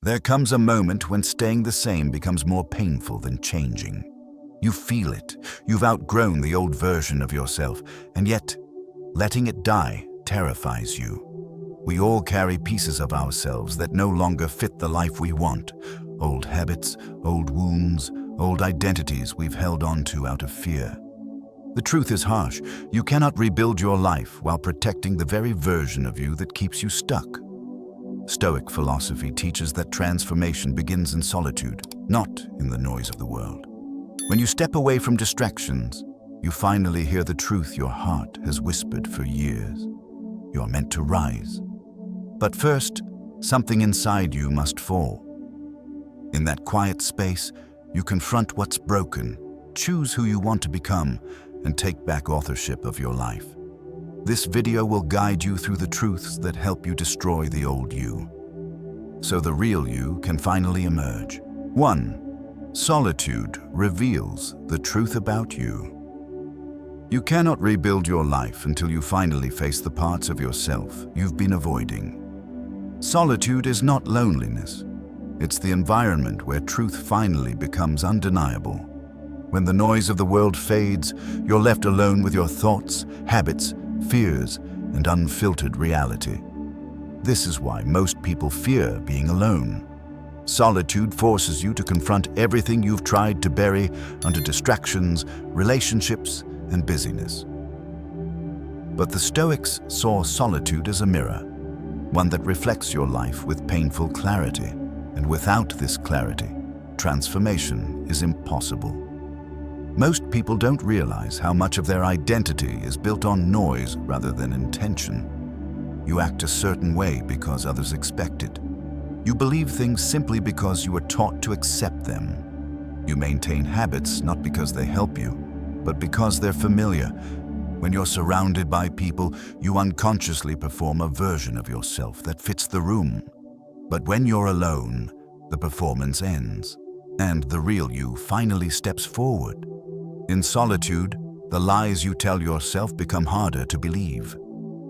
There comes a moment when staying the same becomes more painful than changing. You feel it. You've outgrown the old version of yourself, and yet letting it die terrifies you. We all carry pieces of ourselves that no longer fit the life we want. Old habits, old wounds, old identities we've held on to out of fear. The truth is harsh. You cannot rebuild your life while protecting the very version of you that keeps you stuck. Stoic philosophy teaches that transformation begins in solitude, not in the noise of the world. When you step away from distractions, you finally hear the truth your heart has whispered for years. You are meant to rise. But first, something inside you must fall. In that quiet space, you confront what's broken, choose who you want to become, and take back authorship of your life. This video will guide you through the truths that help you destroy the old you, so the real you can finally emerge. 1. Solitude reveals the truth about you. You cannot rebuild your life until you finally face the parts of yourself you've been avoiding. Solitude is not loneliness. It's the environment where truth finally becomes undeniable. When the noise of the world fades, you're left alone with your thoughts, habits, fears, and unfiltered reality. This is why most people fear being alone. Solitude forces you to confront everything you've tried to bury under distractions, relationships, and busyness. But the Stoics saw solitude as a mirror, one that reflects your life with painful clarity. And without this clarity, transformation is impossible. Most people don't realize how much of their identity is built on noise rather than intention. You act a certain way because others expect it. You believe things simply because you were taught to accept them. You maintain habits not because they help you, but because they're familiar. When you're surrounded by people, you unconsciously perform a version of yourself that fits the room. But when you're alone, the performance ends, and the real you finally steps forward. In solitude, the lies you tell yourself become harder to believe.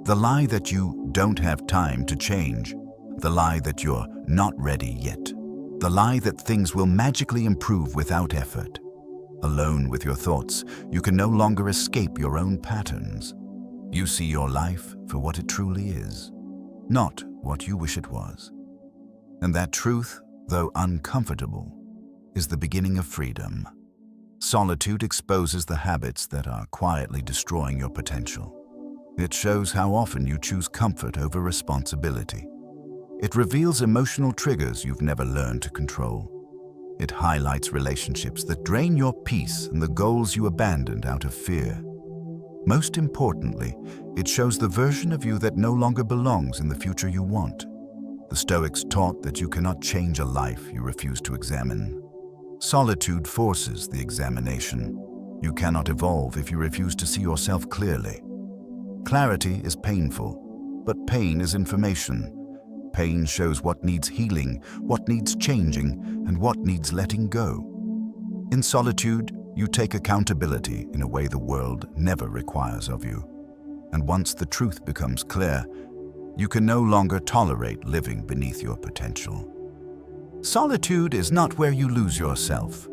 The lie that you don't have time to change, the lie that you're not ready yet, the lie that things will magically improve without effort. Alone with your thoughts, you can no longer escape your own patterns. You see your life for what it truly is, not what you wish it was. And that truth, though uncomfortable, is the beginning of freedom. Solitude exposes the habits that are quietly destroying your potential. It shows how often you choose comfort over responsibility. It reveals emotional triggers you've never learned to control. It highlights relationships that drain your peace and the goals you abandoned out of fear. Most importantly, it shows the version of you that no longer belongs in the future you want. The Stoics taught that you cannot change a life you refuse to examine. Solitude forces the examination. You cannot evolve if you refuse to see yourself clearly. Clarity is painful, but pain is information. Pain shows what needs healing, what needs changing, and what needs letting go. In solitude, you take accountability in a way the world never requires of you. And once the truth becomes clear, you can no longer tolerate living beneath your potential. Solitude is not where you lose yourself.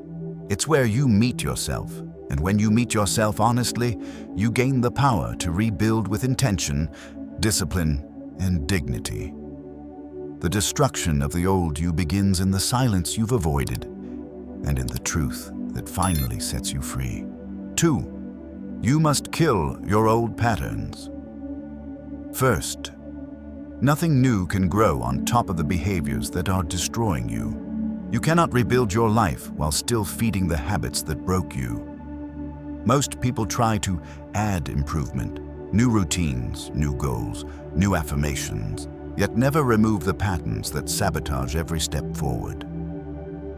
It's where you meet yourself. And when you meet yourself honestly, you gain the power to rebuild with intention, discipline, and dignity. The destruction of the old you begins in the silence you've avoided and in the truth that finally sets you free. 2. You must kill your old patterns. First, nothing new can grow on top of the behaviors that are destroying you. You cannot rebuild your life while still feeding the habits that broke you. Most people try to add improvement, new routines, new goals, new affirmations, yet never remove the patterns that sabotage every step forward.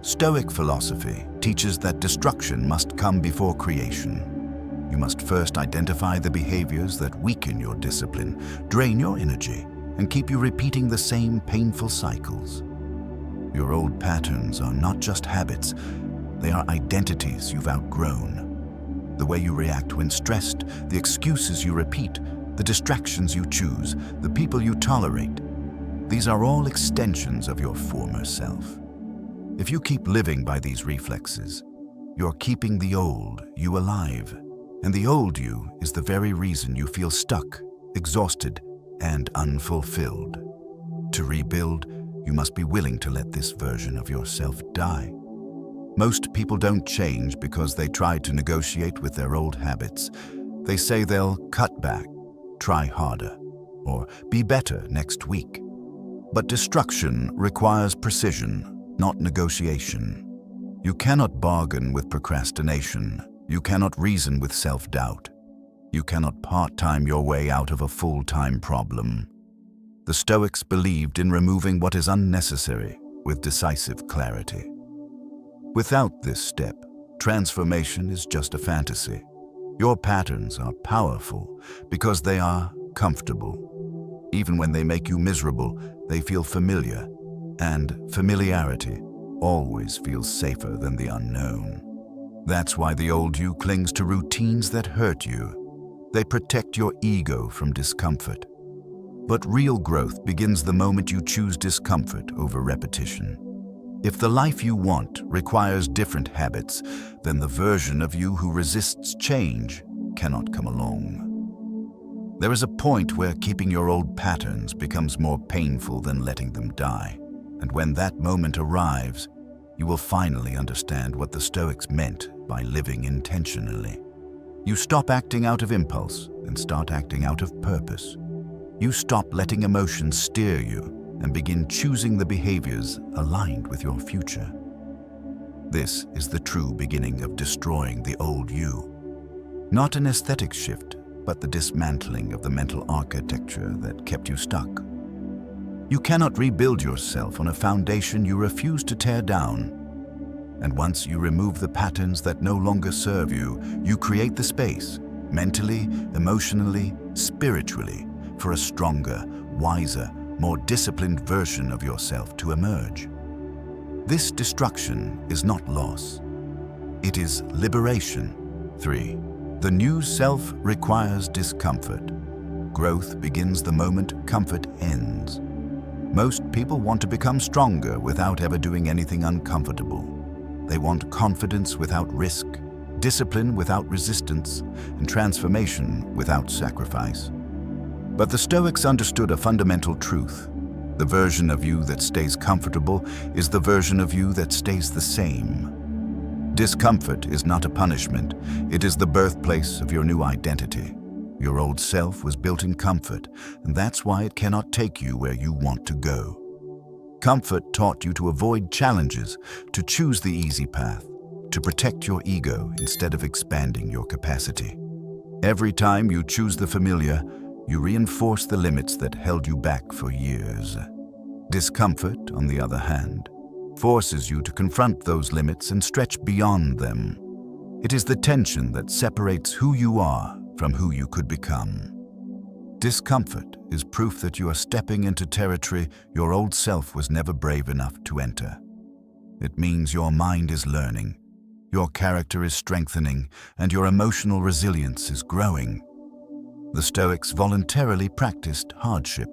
Stoic philosophy teaches that destruction must come before creation. You must first identify the behaviors that weaken your discipline, drain your energy, and keep you repeating the same painful cycles. Your old patterns are not just habits, they are identities you've outgrown. The way you react when stressed, the excuses you repeat, the distractions you choose, the people you tolerate. These are all extensions of your former self. If you keep living by these reflexes, you're keeping the old you alive. And the old you is the very reason you feel stuck, exhausted, and unfulfilled. To rebuild, you must be willing to let this version of yourself die. Most people don't change because they try to negotiate with their old habits. They say they'll cut back, try harder, or be better next week. But destruction requires precision, not negotiation. You cannot bargain with procrastination. You cannot reason with self-doubt. You cannot part-time your way out of a full-time problem. The Stoics believed in removing what is unnecessary with decisive clarity. Without this step, transformation is just a fantasy. Your patterns are powerful because they are comfortable. Even when they make you miserable, they feel familiar, and familiarity always feels safer than the unknown. That's why the old you clings to routines that hurt you. They protect your ego from discomfort. But real growth begins the moment you choose discomfort over repetition. If the life you want requires different habits, then the version of you who resists change cannot come along. There is a point where keeping your old patterns becomes more painful than letting them die. And when that moment arrives, you will finally understand what the Stoics meant by living intentionally. You stop acting out of impulse and start acting out of purpose. You stop letting emotions steer you and begin choosing the behaviors aligned with your future. This is the true beginning of destroying the old you. Not an aesthetic shift, but the dismantling of the mental architecture that kept you stuck. You cannot rebuild yourself on a foundation you refuse to tear down. And once you remove the patterns that no longer serve you, you create the space, mentally, emotionally, spiritually, for a stronger, wiser, more disciplined version of yourself to emerge. This destruction is not loss. It is liberation. 3. The new self requires discomfort. Growth begins the moment comfort ends. Most people want to become stronger without ever doing anything uncomfortable. They want confidence without risk, discipline without resistance, and transformation without sacrifice. But the Stoics understood a fundamental truth. The version of you that stays comfortable is the version of you that stays the same. Discomfort is not a punishment. It is the birthplace of your new identity. Your old self was built in comfort, and that's why it cannot take you where you want to go. Comfort taught you to avoid challenges, to choose the easy path, to protect your ego instead of expanding your capacity. Every time you choose the familiar, you reinforce the limits that held you back for years. Discomfort, on the other hand, forces you to confront those limits and stretch beyond them. It is the tension that separates who you are from who you could become. Discomfort is proof that you are stepping into territory your old self was never brave enough to enter. It means your mind is learning, your character is strengthening, and your emotional resilience is growing. The Stoics voluntarily practiced hardship,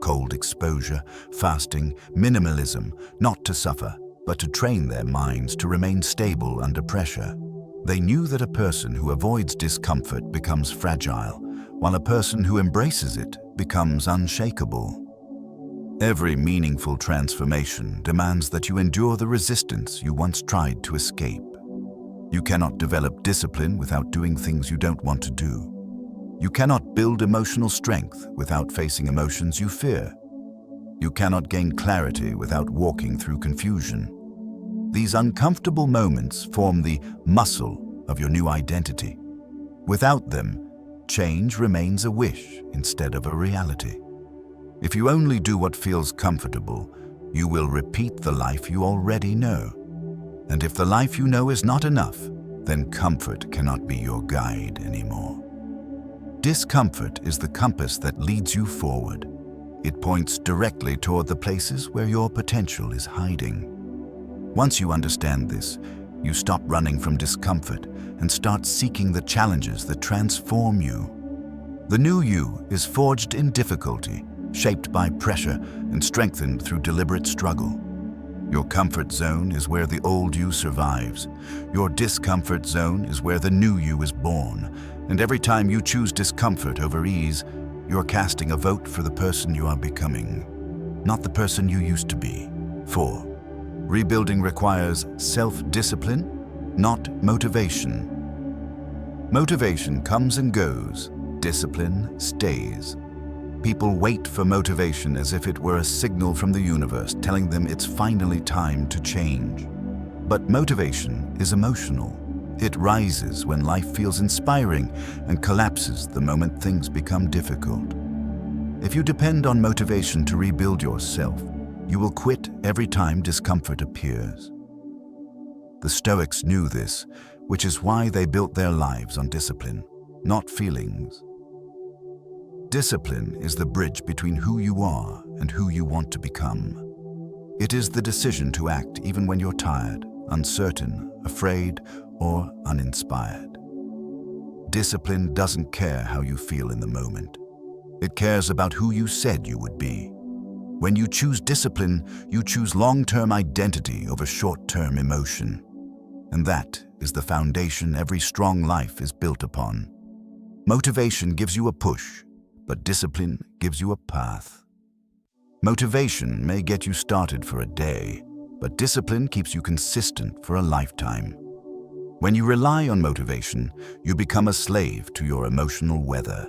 cold exposure, fasting, minimalism, not to suffer, but to train their minds to remain stable under pressure. They knew that a person who avoids discomfort becomes fragile, while a person who embraces it becomes unshakable. Every meaningful transformation demands that you endure the resistance you once tried to escape. You cannot develop discipline without doing things you don't want to do. You cannot build emotional strength without facing emotions you fear. You cannot gain clarity without walking through confusion. These uncomfortable moments form the muscle of your new identity. Without them, change remains a wish instead of a reality. If you only do what feels comfortable, you will repeat the life you already know. And if the life you know is not enough, then comfort cannot be your guide anymore. Discomfort is the compass that leads you forward. It points directly toward the places where your potential is hiding. Once you understand this, you stop running from discomfort and start seeking the challenges that transform you. The new you is forged in difficulty, shaped by pressure and strengthened through deliberate struggle. Your comfort zone is where the old you survives. Your discomfort zone is where the new you is born. And every time you choose discomfort over ease, you're casting a vote for the person you are becoming, not the person you used to be. 4. Rebuilding requires self-discipline, not motivation. Motivation comes and goes. Discipline stays. People wait for motivation as if it were a signal from the universe telling them it's finally time to change. But motivation is emotional. It rises when life feels inspiring and collapses the moment things become difficult. If you depend on motivation to rebuild yourself, you will quit every time discomfort appears. The Stoics knew this, which is why they built their lives on discipline, not feelings. Discipline is the bridge between who you are and who you want to become. It is the decision to act even when you're tired, uncertain, afraid, or uninspired. Discipline doesn't care how you feel in the moment. It cares about who you said you would be. When you choose discipline, you choose long-term identity over short-term emotion. And that is the foundation every strong life is built upon. Motivation gives you a push, but discipline gives you a path. Motivation may get you started for a day, but discipline keeps you consistent for a lifetime. When you rely on motivation, you become a slave to your emotional weather.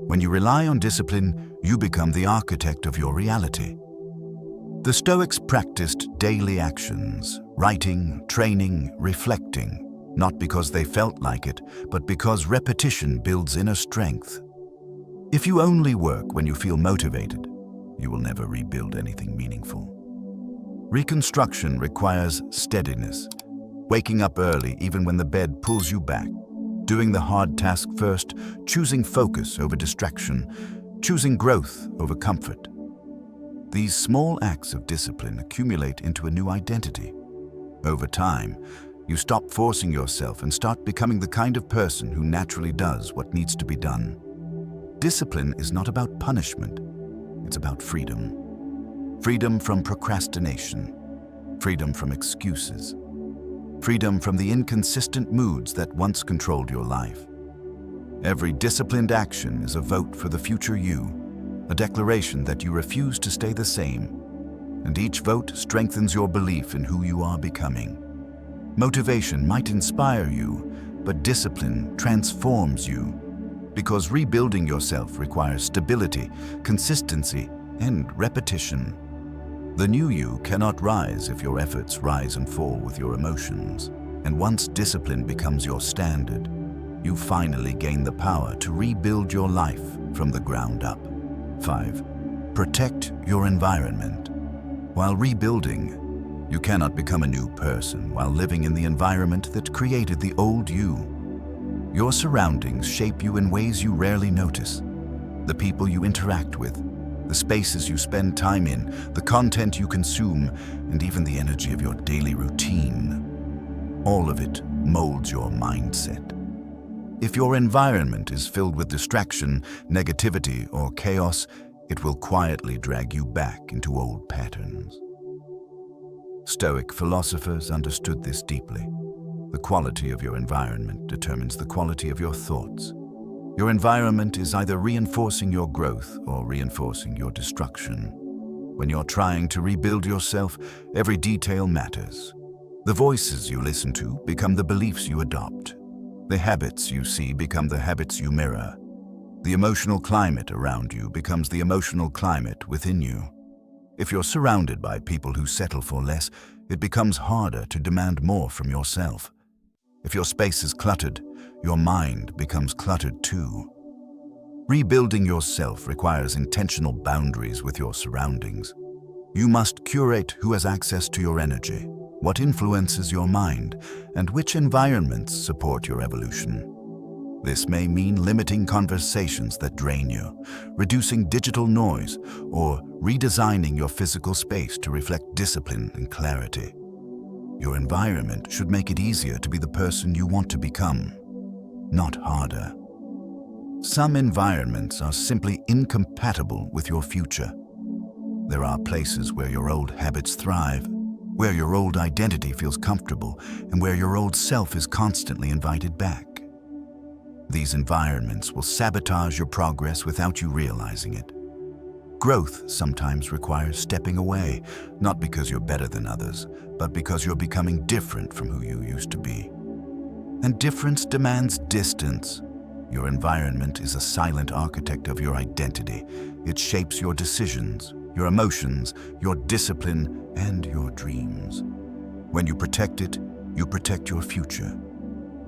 When you rely on discipline, you become the architect of your reality. The Stoics practiced daily actions, writing, training, reflecting, not because they felt like it, but because repetition builds inner strength. If you only work when you feel motivated, you will never rebuild anything meaningful. Reconstruction requires steadiness, waking up early even when the bed pulls you back, doing the hard task first, choosing focus over distraction, choosing growth over comfort. These small acts of discipline accumulate into a new identity. Over time, you stop forcing yourself and start becoming the kind of person who naturally does what needs to be done. Discipline is not about punishment, it's about freedom. Freedom from procrastination, freedom from excuses, freedom from the inconsistent moods that once controlled your life. Every disciplined action is a vote for the future you, a declaration that you refuse to stay the same, and each vote strengthens your belief in who you are becoming. Motivation might inspire you, but discipline transforms you, because rebuilding yourself requires stability, consistency, and repetition. The new you cannot rise if your efforts rise and fall with your emotions, and once discipline becomes your standard, you finally gain the power to rebuild your life from the ground up. 5. Protect your environment. While rebuilding, you cannot become a new person while living in the environment that created the old you. Your surroundings shape you in ways you rarely notice. The people you interact with, the spaces you spend time in, the content you consume, and even the energy of your daily routine. All of it molds your mindset. If your environment is filled with distraction, negativity, or chaos, it will quietly drag you back into old patterns. Stoic philosophers understood this deeply. The quality of your environment determines the quality of your thoughts. Your environment is either reinforcing your growth or reinforcing your destruction. When you're trying to rebuild yourself, every detail matters. The voices you listen to become the beliefs you adopt. The habits you see become the habits you mirror. The emotional climate around you becomes the emotional climate within you. If you're surrounded by people who settle for less, it becomes harder to demand more from yourself. If your space is cluttered, your mind becomes cluttered too. Rebuilding yourself requires intentional boundaries with your surroundings. You must curate who has access to your energy, what influences your mind, and which environments support your evolution. This may mean limiting conversations that drain you, reducing digital noise, or redesigning your physical space to reflect discipline and clarity. Your environment should make it easier to be the person you want to become, not harder. Some environments are simply incompatible with your future. There are places where your old habits thrive, where your old identity feels comfortable, and where your old self is constantly invited back. These environments will sabotage your progress without you realizing it. Growth sometimes requires stepping away, not because you're better than others, but because you're becoming different from who you used to be. And difference demands distance. Your environment is a silent architect of your identity. It shapes your decisions, your emotions, your discipline, and your dreams. When you protect it, you protect your future.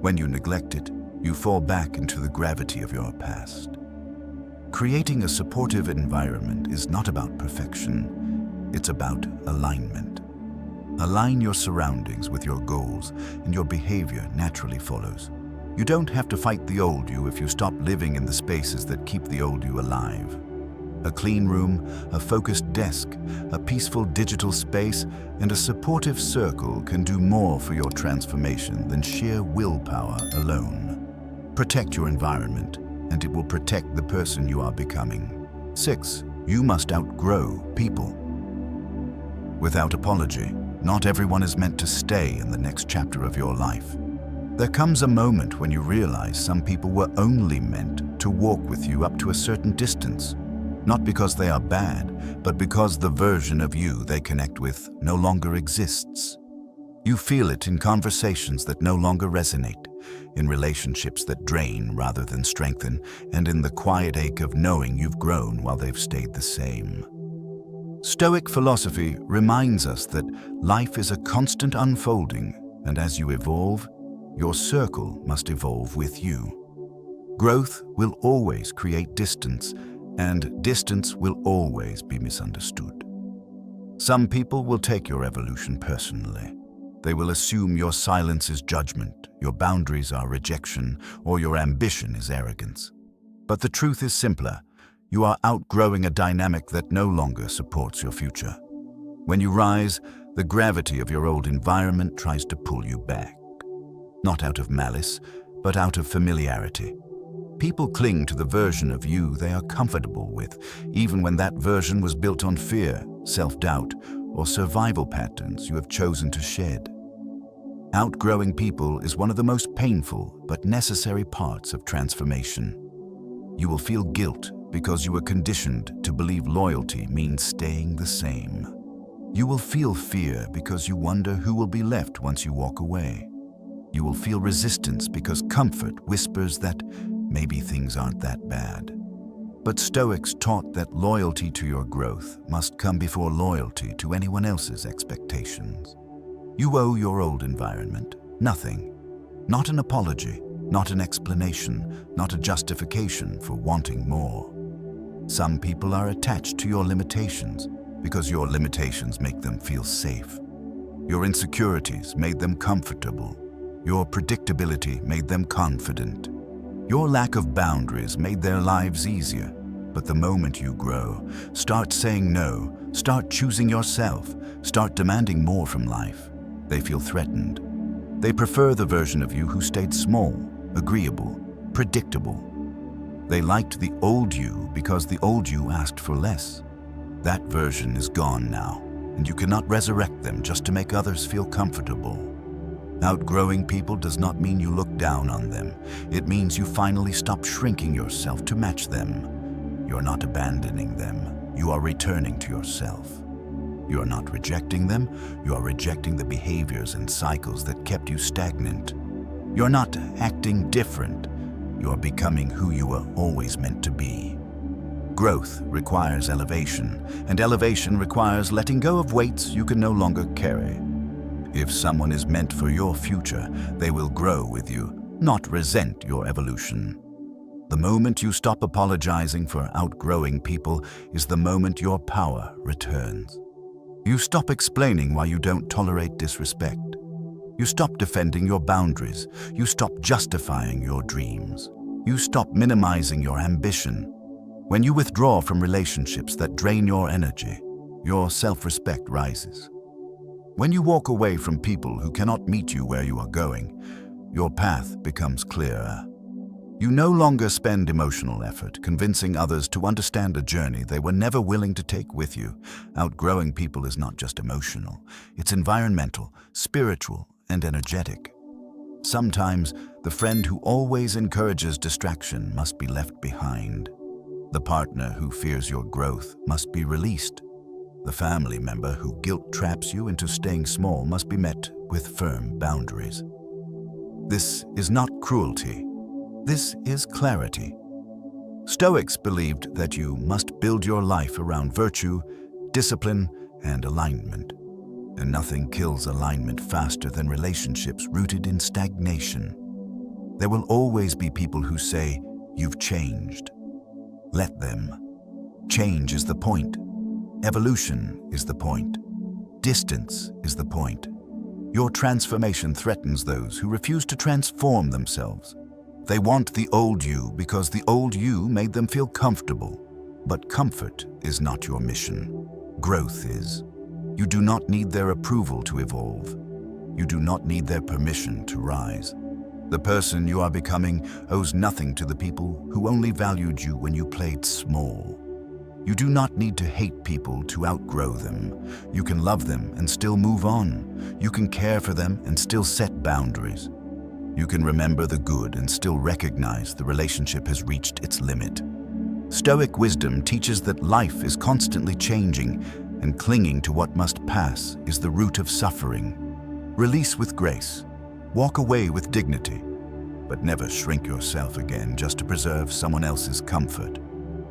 When you neglect it, you fall back into the gravity of your past. Creating a supportive environment is not about perfection. It's about alignment. Align your surroundings with your goals, and your behavior naturally follows. You don't have to fight the old you if you stop living in the spaces that keep the old you alive. A clean room, a focused desk, a peaceful digital space, and a supportive circle can do more for your transformation than sheer willpower alone. Protect your environment, and it will protect the person you are becoming. 6. You must outgrow people. Without apology, not everyone is meant to stay in the next chapter of your life. There comes a moment when you realize some people were only meant to walk with you up to a certain distance, not because they are bad, but because the version of you they connect with no longer exists. You feel it in conversations that no longer resonate, in relationships that drain rather than strengthen, and in the quiet ache of knowing you've grown while they've stayed the same. Stoic philosophy reminds us that life is a constant unfolding, and as you evolve, your circle must evolve with you. Growth will always create distance, and distance will always be misunderstood. Some people will take your evolution personally. They will assume your silence is judgment, your boundaries are rejection, or your ambition is arrogance. But the truth is simpler. You are outgrowing a dynamic that no longer supports your future. When you rise, the gravity of your old environment tries to pull you back. Not out of malice, but out of familiarity. People cling to the version of you they are comfortable with, even when that version was built on fear, self-doubt, or survival patterns you have chosen to shed. Outgrowing people is one of the most painful but necessary parts of transformation. You will feel guilt because you were conditioned to believe loyalty means staying the same. You will feel fear because you wonder who will be left once you walk away. You will feel resistance because comfort whispers that maybe things aren't that bad. But Stoics taught that loyalty to your growth must come before loyalty to anyone else's expectations. You owe your old environment nothing. Not an apology, not an explanation, not a justification for wanting more. Some people are attached to your limitations because your limitations make them feel safe. Your insecurities made them comfortable. Your predictability made them confident. Your lack of boundaries made their lives easier. But the moment you grow, start saying no, start choosing yourself, start demanding more from life, they feel threatened. They prefer the version of you who stayed small, agreeable, predictable. They liked the old you because the old you asked for less. That version is gone now, and you cannot resurrect them just to make others feel comfortable. Outgrowing people does not mean you look down on them. It means you finally stop shrinking yourself to match them. You're not abandoning them. You are returning to yourself. You are not rejecting them. You are rejecting the behaviors and cycles that kept you stagnant. You're not acting different. You are becoming who you were always meant to be. Growth requires elevation, and elevation requires letting go of weights you can no longer carry. If someone is meant for your future, they will grow with you, not resent your evolution. The moment you stop apologizing for outgrowing people is the moment your power returns. You stop explaining why you don't tolerate disrespect. You stop defending your boundaries. You stop justifying your dreams. You stop minimizing your ambition. When you withdraw from relationships that drain your energy, your self-respect rises. When you walk away from people who cannot meet you where you are going, your path becomes clearer. You no longer spend emotional effort convincing others to understand a journey they were never willing to take with you. Outgrowing people is not just emotional, it's environmental, spiritual, and energetic. Sometimes, the friend who always encourages distraction must be left behind. The partner who fears your growth must be released. The family member who guilt traps you into staying small must be met with firm boundaries. This is not cruelty. This is clarity. Stoics believed that you must build your life around virtue, discipline, and alignment. And nothing kills alignment faster than relationships rooted in stagnation. There will always be people who say, "You've changed." Let them. Change is the point. Evolution is the point. Distance is the point. Your transformation threatens those who refuse to transform themselves. They want the old you because the old you made them feel comfortable. But comfort is not your mission. Growth is. You do not need their approval to evolve. You do not need their permission to rise. The person you are becoming owes nothing to the people who only valued you when you played small. You do not need to hate people to outgrow them. You can love them and still move on. You can care for them and still set boundaries. You can remember the good and still recognize the relationship has reached its limit. Stoic wisdom teaches that life is constantly changing, and clinging to what must pass is the root of suffering. Release with grace. Walk away with dignity. But never shrink yourself again just to preserve someone else's comfort.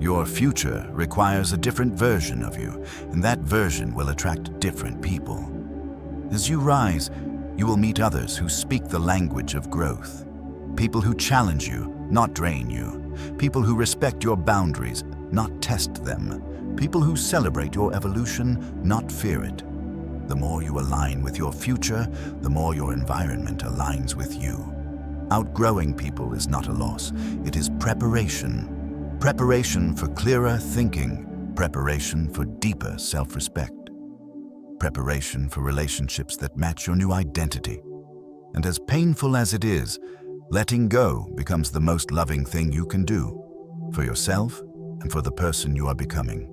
Your future requires a different version of you, and that version will attract different people. As you rise, you will meet others who speak the language of growth. People who challenge you, not drain you. People who respect your boundaries, not test them. People who celebrate your evolution, not fear it. The more you align with your future, the more your environment aligns with you. Outgrowing people is not a loss, it is preparation. Preparation for clearer thinking, preparation for deeper self-respect. Preparation for relationships that match your new identity. And as painful as it is, letting go becomes the most loving thing you can do, for yourself and for the person you are becoming.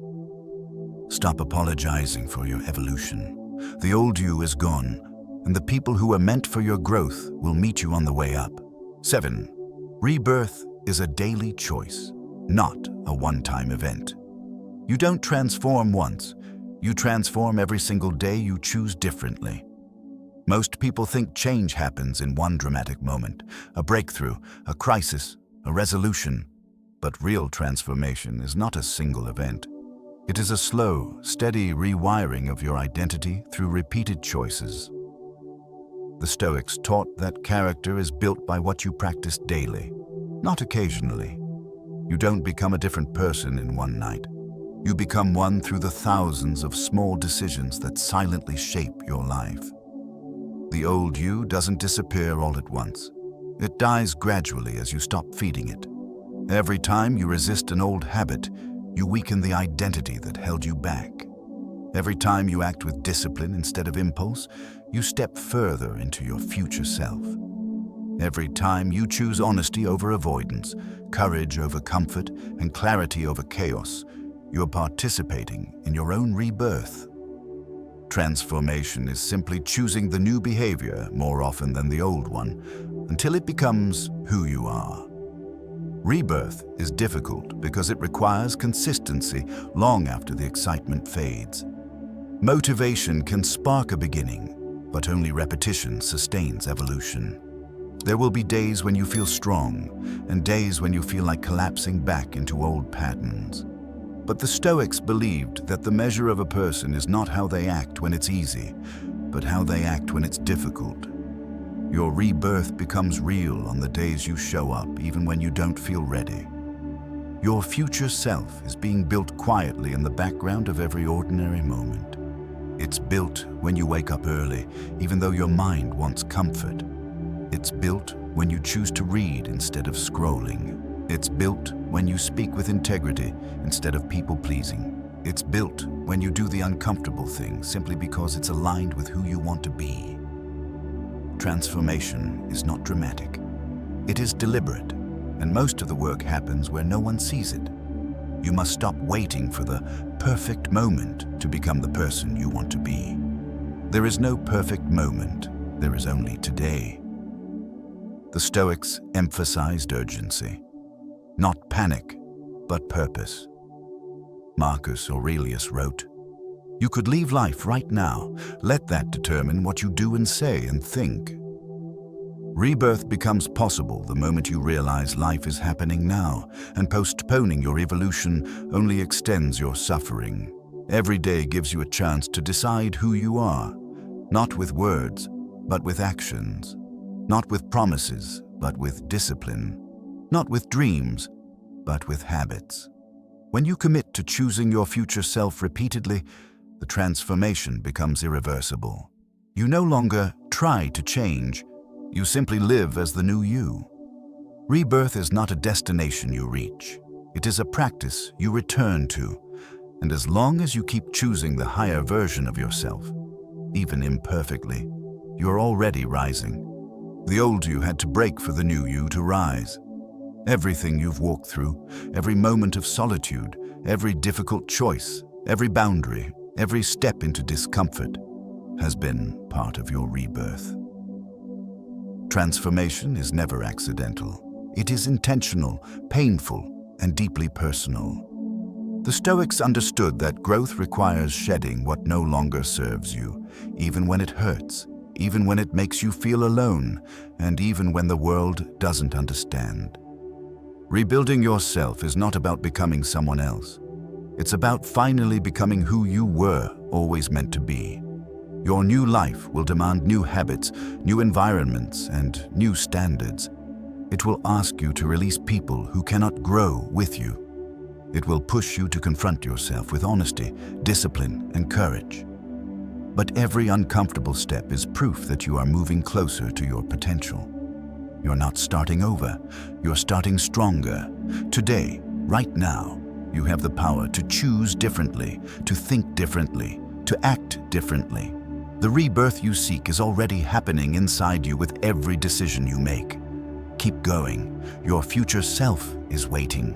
Stop apologizing for your evolution. The old you is gone, and the people who are meant for your growth will meet you on the way up. 7. Rebirth is a daily choice, not a one-time event. You don't transform once. You transform every single day you choose differently. Most people think change happens in one dramatic moment, a breakthrough, a crisis, a resolution. But real transformation is not a single event. It is a slow, steady rewiring of your identity through repeated choices. The Stoics taught that character is built by what you practice daily, not occasionally. You don't become a different person in one night. You become one through the thousands of small decisions that silently shape your life. The old you doesn't disappear all at once. It dies gradually as you stop feeding it. Every time you resist an old habit, you weaken the identity that held you back. Every time you act with discipline instead of impulse, you step further into your future self. Every time you choose honesty over avoidance, courage over comfort, and clarity over chaos, you are participating in your own rebirth. Transformation is simply choosing the new behavior more often than the old one, until it becomes who you are. Rebirth is difficult because it requires consistency long after the excitement fades. Motivation can spark a beginning, but only repetition sustains evolution. There will be days when you feel strong, and days when you feel like collapsing back into old patterns. But the Stoics believed that the measure of a person is not how they act when it's easy, but how they act when it's difficult. Your rebirth becomes real on the days you show up, even when you don't feel ready. Your future self is being built quietly in the background of every ordinary moment. It's built when you wake up early, even though your mind wants comfort. It's built when you choose to read instead of scrolling. It's built when you speak with integrity instead of people-pleasing. It's built when you do the uncomfortable thing simply because it's aligned with who you want to be. Transformation is not dramatic. It is deliberate, and most of the work happens where no one sees it. You must stop waiting for the perfect moment to become the person you want to be. There is no perfect moment, there is only today. The Stoics emphasized urgency, not panic, but purpose. Marcus Aurelius wrote, "You could leave life right now. Let that determine what you do and say and think." Rebirth becomes possible the moment you realize life is happening now, and postponing your evolution only extends your suffering. Every day gives you a chance to decide who you are, not with words, but with actions, not with promises, but with discipline, not with dreams, but with habits. When you commit to choosing your future self repeatedly, the transformation becomes irreversible. You no longer try to change, you simply live as the new you. Rebirth is not a destination you reach. It is a practice you return to. And as long as you keep choosing the higher version of yourself, even imperfectly, you are already rising. The old you had to break for the new you to rise. Everything you've walked through, every moment of solitude, every difficult choice, every boundary, every step into discomfort has been part of your rebirth. Transformation is never accidental. It is intentional, painful, and deeply personal. The Stoics understood that growth requires shedding what no longer serves you, even when it hurts, even when it makes you feel alone, and even when the world doesn't understand. Rebuilding yourself is not about becoming someone else. It's about finally becoming who you were always meant to be. Your new life will demand new habits, new environments, and new standards. It will ask you to release people who cannot grow with you. It will push you to confront yourself with honesty, discipline, and courage. But every uncomfortable step is proof that you are moving closer to your potential. You're not starting over, you're starting stronger. Today, right now, you have the power to choose differently, to think differently, to act differently. The rebirth you seek is already happening inside you with every decision you make. Keep going. Your future self is waiting.